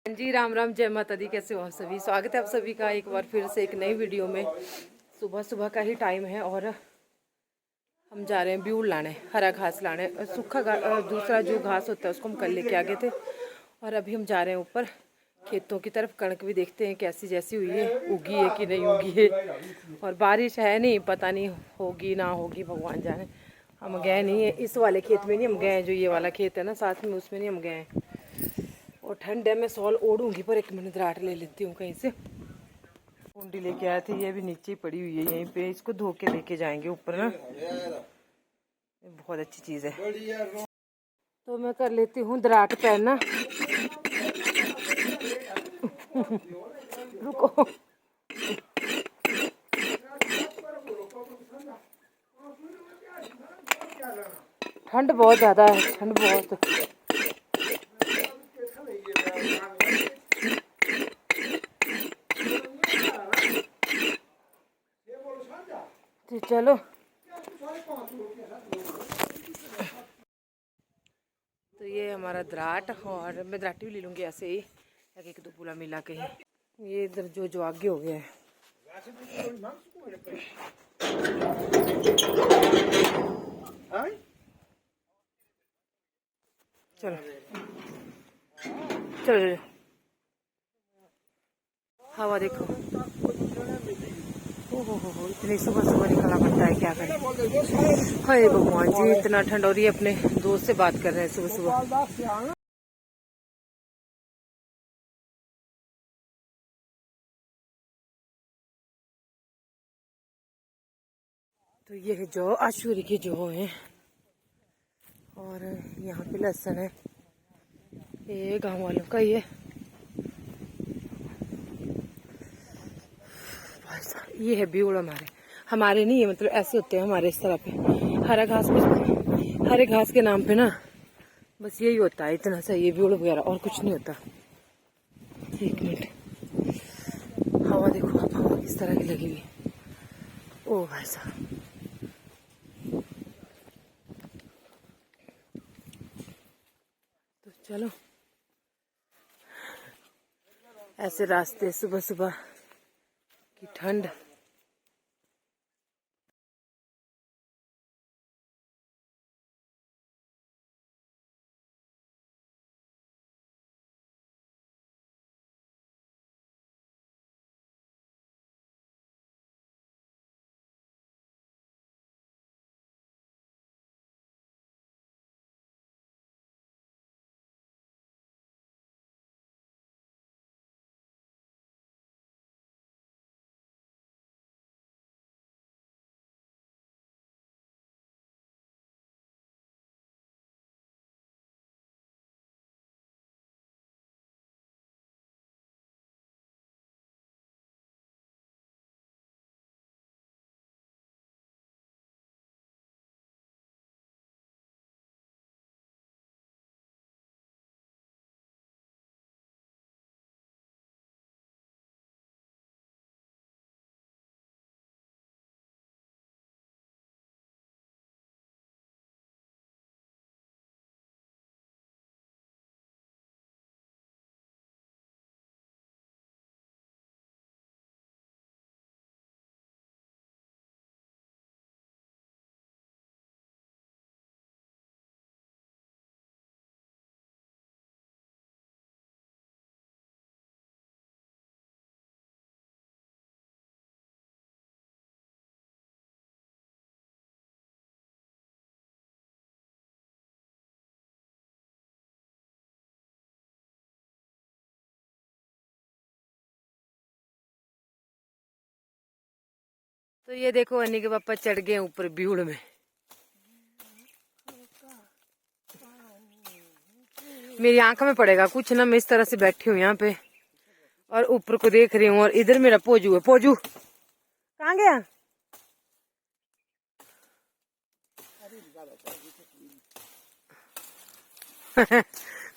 जी राम राम, जय माता दी। कैसे हो आप सभी? स्वागत है आप सभी का एक बार फिर से एक नई वीडियो में। सुबह सुबह का ही टाइम है और हम जा रहे हैं ब्यूल लाने, हरा घास लाने। सूखा दूसरा जो घास होता है उसको हम कल लेके आ गए थे और अभी हम जा रहे हैं ऊपर खेतों की तरफ। कणक भी देखते हैं कैसी जैसी हुई है, उगी है कि नहीं उगी है। और बारिश है नहीं, पता नहीं होगी ना होगी, भगवान जाने। हम गए नहीं है इस वाले खेत में, नहीं हम गए हैं जो ये वाला खेत है ना साथ में, उसमें नहीं हम गए हैं। और ठंड है, मैं सॉल ओढ़ूंगी पर एक मिनट दराट ले लेती हूँ कहीं से। कुंडी लेके आए थे, ये भी नीचे ही पड़ी हुई है यहीं पे। इसको धो के लेके जाएंगे ऊपर ना, बहुत अच्छी चीज है। तो मैं कर लेती हूँ दराट पहनना। रुको, ठंड बहुत ज्यादा है, ठंड बहुत। तो चलो, तो ये हमारा दराट, और मैं दराटी भी ले लूँगी ऐसे ही, एक दो पूला मिला के ही। ये इधर जो आगे हो गया है। चलो चलो चलो, हवा देखो। हो इतनी सुबह सुबह निकलना पड़ता है, क्या करें। हाय भगवान जी, इतना ठंड हो रही है। अपने दोस्त से बात कर रहे हैं सुबह सुबह। तो ये है जौ, आशूरी की जौ है। और यहाँ पे लहसुन है, ये गांव वालों का ही है। ये है ब्यूड़ हमारे नहीं है, मतलब ऐसे होते हैं हमारे इस तरह पे। हरा घास में, हरे घास के नाम पे ना बस यही होता है, इतना सा ये ब्यूड़ वगैरह, और कुछ नहीं होता। एक मिनट, हवा देखो आप, हवा किस तरह की लगी हुई है। ओ भाई साहब, तो चलो ऐसे रास्ते सुबह सुबह की ठंड। तो ये देखो, अन्नी के पापा चढ़ गए ऊपर ब्यूड़ में। मेरी आंख में पड़ेगा कुछ ना, मैं इस तरह से बैठी हूँ यहाँ पे और ऊपर को देख रही हूँ। और इधर मेरा पोजू है। पोजू कहाँ गया?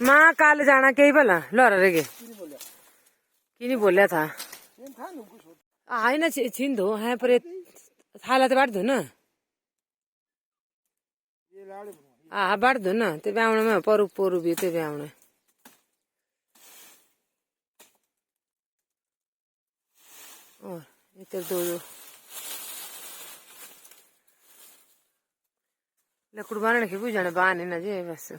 माँ काल जाना कही भला लौरा रे की नहीं बोलिया था। आई ना छीन दो है पर हालत बांट दो ना। हाँ बांट दो ना, ते ब्यावण में पोरू पोरू भी ते ब्यावण। और इधर दो लकड़ बांधने के बुझाने बांधे ना जे बस।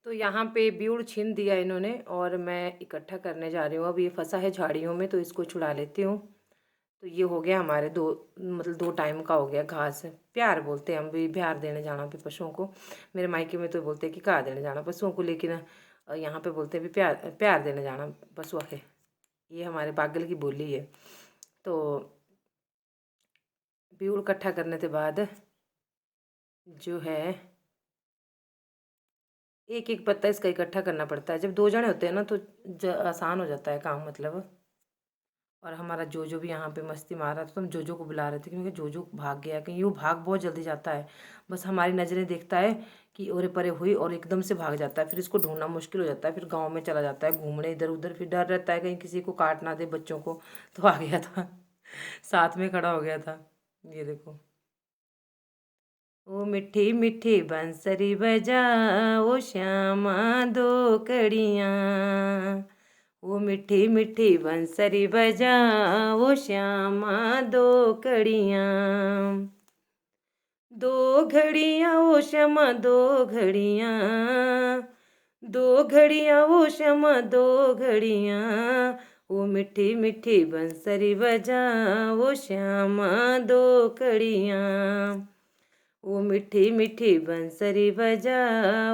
तो यहाँ पे ब्यूड़ छीन दिया इन्होंने और मैं इकट्ठा करने जा रही हूँ। अब ये फंसा है झाड़ियों में तो इसको छुड़ा लेती हूँ। तो ये हो गया हमारे दो टाइम का हो गया घास। प्यार बोलते हैं हम भी, बिहार देने जाना पे पशुओं को। मेरे मायके में तो बोलते हैं कि कहा देने जाना पशुओं को, लेकिन यहाँ पे बोलते हैं भी प्यार देने जाना पशुओं के। ये हमारे बागल की बोली है। तो ब्यूड़ इकट्ठा करने के बाद जो है एक एक पत्ता इसका इकट्ठा करना पड़ता है। जब 2 जने होते हैं ना तो आसान हो जाता है काम मतलब। और हमारा जोजो भी यहाँ पे मस्ती मार रहा था तो हम जोजो को बुला रहे थे क्योंकि जोजो भाग गया, क्योंकि वो भाग बहुत जल्दी जाता है। बस हमारी नज़रें देखता है कि ओरे परे हुई और एकदम से भाग जाता है। फिर इसको ढूंढना मुश्किल हो जाता है। फिर गाँव में चला जाता है घूमने इधर उधर। फिर डर रहता है कहीं किसी को काट ना दे बच्चों को। तो आ गया था साथ में खड़ा हो गया था। ये देखो। ओ मिठी मिठी बंसरी बजा ओ श्यामा दो कड़ियाँ। ओ मिठी मिठी बंसरी बजा ओ श्यामा दो कड़ियाँ। 2 घड़ियाँ ओ श्यामा 2 घड़ियाँ। 2 घड़ियाँ ओ श्यामा 2 घड़ियाँ। ओ मिठी मिठी बंसरी बजा ओ श्यामा 2 कड़ियाँ। ओ मिठी मिठी बंसरी बजा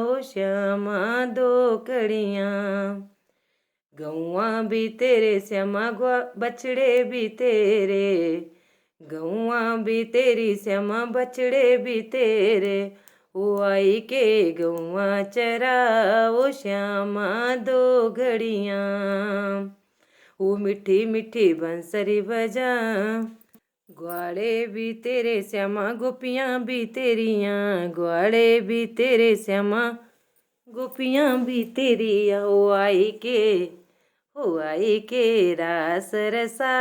ओ श्यामा 2 कड़ियाँ। गौआ भी तेरे श्यामा बछड़े भी तेरे। गौआ भी तेरी श्यामा बछड़े भी तेरे। ओ आई के गौआ चरा ओ श्यामा 2 घड़ियाँ। ओ मिठी मिठी बंसरी बजा। ग्वाड़े भी तेरे श्यामा गोपियाँ भी तेरियाँ। ग्वाड़े भी तेरे श्यामा गोपियाँ भी तेरियाँ। ओ आई के रास रसा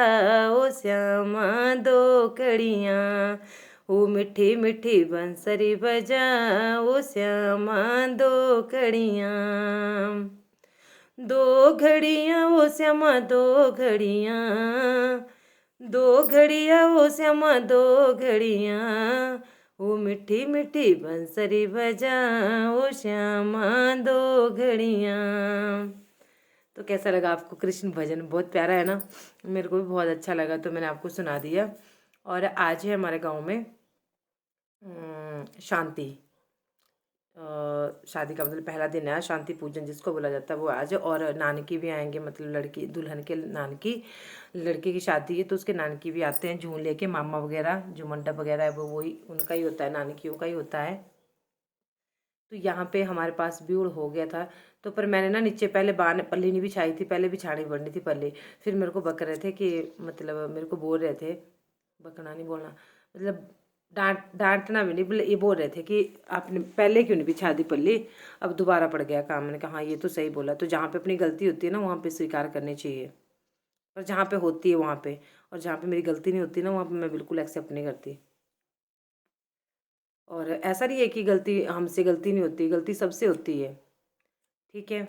ओ श्यामा 2 कड़ियाँ। ओ मिठी मिठी बंसरी बजा ओ श्यामा 2 कड़ियाँ। 2 घड़ियाँ ओ श्यामा 2 घड़ियाँ। 2 घड़ियाँ ओ श्यामा 2 घड़ियाँ। ओ मिठी मिठी बंसरी बजा ओ श्यामा 2 घड़ियाँ। तो कैसा लगा आपको कृष्ण भजन? बहुत प्यारा है ना, मेरे को भी बहुत अच्छा लगा तो मैंने आपको सुना दिया। और आज है हमारे गांव में शांति शादी का मतलब पहला दिन है शांति पूजन जिसको बोला जाता है वो आज। और नानकी भी आएंगे, मतलब लड़की दुल्हन के नानकी, लड़के की शादी है तो उसके नानकी भी आते हैं झूल लेके। मामा वगैरह जो मंडप वगैरह है वो वही उनका ही होता है, नानकियों का ही होता है। तो यहाँ पे हमारे पास ब्यूड़ हो गया था तो पर मैंने ना नीचे पहले पल्ली नहीं बिछाई थी, पहले बिछानी पड़नी थी पल्ली। फिर मेरे को बक रहे थे कि मतलब मेरे को बोल रहे थे, बकना नहीं बोलना मतलब डांटना भी नहीं, बोले ये बोल रहे थे कि आपने पहले क्यों नहीं बिछा दी पल्ली, अब दोबारा पड़ गया काम। मैंने कहा हाँ ये तो सही बोला। तो जहाँ पे अपनी गलती होती है ना वहाँ पे स्वीकार करनी चाहिए, और जहाँ पे होती है वहाँ पे, और जहाँ पे मेरी गलती नहीं होती ना वहाँ पे मैं बिल्कुल एक्सेप्ट नहीं करती। और ऐसा नहीं है कि गलती हमसे गलती नहीं होती, गलती सबसे होती है, ठीक है।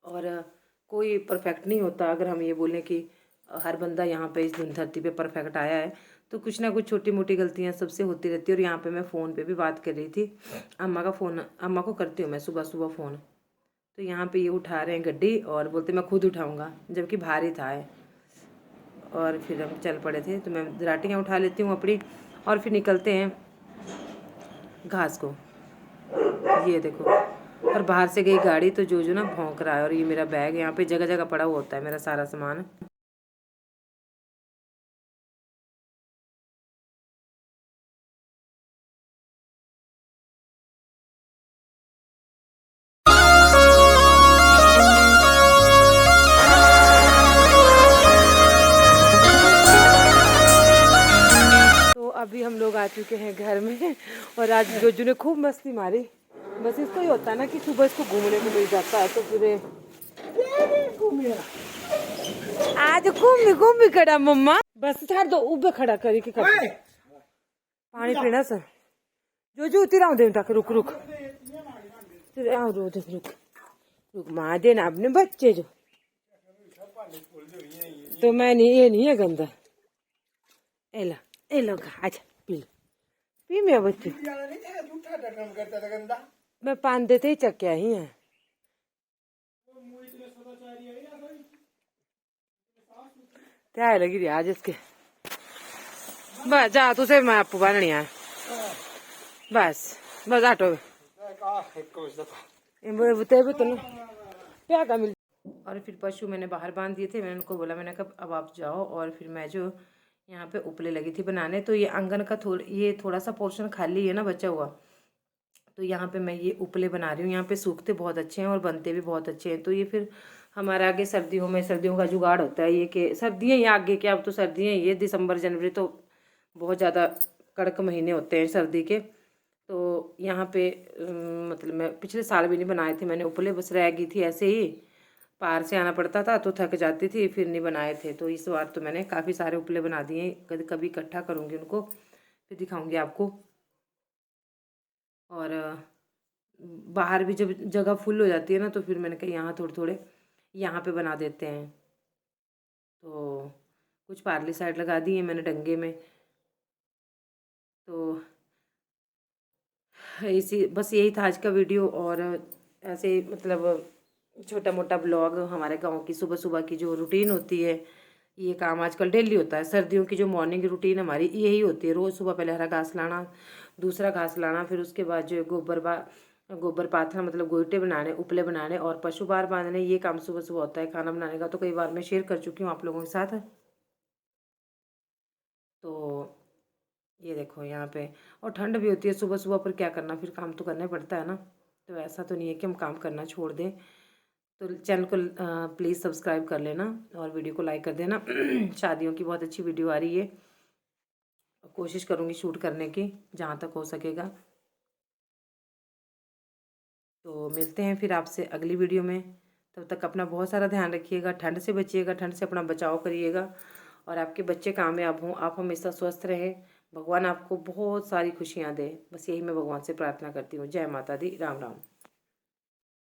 और कोई परफेक्ट नहीं होता। अगर हम ये बोलें कि हर बंदा यहाँ पे इस धरती पे परफेक्ट आया है तो कुछ ना कुछ छोटी मोटी गलतियाँ सबसे होती रहती है। और यहाँ पे मैं फ़ोन पे भी बात कर रही थी, अम्मा का फ़ोन, अम्मा को करती हूँ मैं सुबह सुबह फ़ोन। तो यहाँ पे ये उठा रहे हैं गड्डी और बोलते मैं खुद उठाऊँगा, जबकि भारी था है। और फिर हम चल पड़े थे तो मैं दराटियाँ उठा लेती हूँ अपनी और फिर निकलते हैं घास को। ये देखो, और बाहर से गई गाड़ी तो जो ना भौंक रहा है। और ये मेरा बैग यहाँ पे जगह जगह पड़ा हुआ होता है मेरा सारा सामान। तो अभी हम लोग आ चुके हैं घर में और आज जोजू ने खूब मस्ती मारी। बस इसको ही होता है ना कि सुबह इसको घूमने को मिल जाता है तो फिर आज घूम खड़ा मम्मा बस छाड़ दो उबे खड़ा करी के पानी पीना सर जोजू उतर आऊ दे तक रुक रुक रुक रुक माँ देना अपने बच्चे जो तो मैं नहीं, ये नहीं है गंदा। ए लो अच्छा पी लो, पी मेरा बच्चे। मैं पान देते ही चक्या ही है। क्या लगी रही आज इसके, बस जा तुझे मैं आपको बननी है बस बस आटो तो क्या का मिल। और फिर पशु मैंने बाहर बांध दिए थे, मैंने उनको बोला, मैंने कहा अब आप जाओ। और फिर मैं जो यहाँ पे उपले लगी थी बनाने, तो ये आंगन का ये थोड़ा सा पोर्शन खाली है ना बचा हुआ, तो यहाँ पे मैं ये उपले बना रही हूँ। यहाँ पे सूखते बहुत अच्छे हैं और बनते भी बहुत अच्छे हैं। तो ये फिर हमारे आगे सर्दियों का जुगाड़ होता है ये कि सर्दियाँ ही आगे क्या, अब तो सर्दियाँ ये दिसंबर जनवरी तो बहुत ज़्यादा कड़क महीने होते हैं सर्दी के। तो यहाँ पे मतलब मैं पिछले साल भी नहीं बनाए थे मैंने उपले, बस रह गई थी ऐसे ही, पार से आना पड़ता था तो थक जाती थी, फिर नहीं बनाए थे। तो इस बार तो मैंने काफ़ी सारे उपले बना दिए, कभी इकट्ठा करूँगी उनको, फिर दिखाऊँगी आपको। और बाहर भी जब जगह फुल हो जाती है ना, तो फिर मैंने कहा यहाँ थोड़े थोड़े यहाँ पे बना देते हैं। तो कुछ पार्ली साइड लगा दी है मैंने डंगे में। तो इसी बस यही था आज का वीडियो। और ऐसे मतलब छोटा मोटा ब्लॉग हमारे गांव की सुबह सुबह की जो रूटीन होती है, ये काम आजकल डेली होता है। सर्दियों की जो मॉर्निंग रूटीन हमारी यही होती है, रोज़ सुबह पहले हरा घास लाना, दूसरा घास लाना, फिर उसके बाद जो गोबर पाथरा मतलब गोइठे बनाने, उपले बनाने और पशु बाहर बांधने, ये काम सुबह सुबह होता है। खाना बनाने का तो कई बार मैं शेयर कर चुकी हूँ आप लोगों के साथ। तो ये देखो यहाँ पे, और ठंड भी होती है सुबह सुबह, पर क्या करना, फिर काम तो करना ही पड़ता है ना। तो ऐसा तो नहीं है कि हम काम करना छोड़ दें। तो चैनल को प्लीज़ सब्सक्राइब कर लेना और वीडियो को लाइक कर देना। शादियों की बहुत अच्छी वीडियो आ रही है, कोशिश करूँगी शूट करने की जहाँ तक हो सकेगा। तो मिलते हैं फिर आपसे अगली वीडियो में। तब तक अपना बहुत सारा ध्यान रखिएगा, ठंड से बचिएगा, ठंड से अपना बचाव करिएगा, और आपके बच्चे कामयाब हों, आप हमेशा स्वस्थ रहें, भगवान आपको बहुत सारी खुशियाँ दे। बस यही मैं भगवान से प्रार्थना करती हूँ। जय माता दी, राम राम।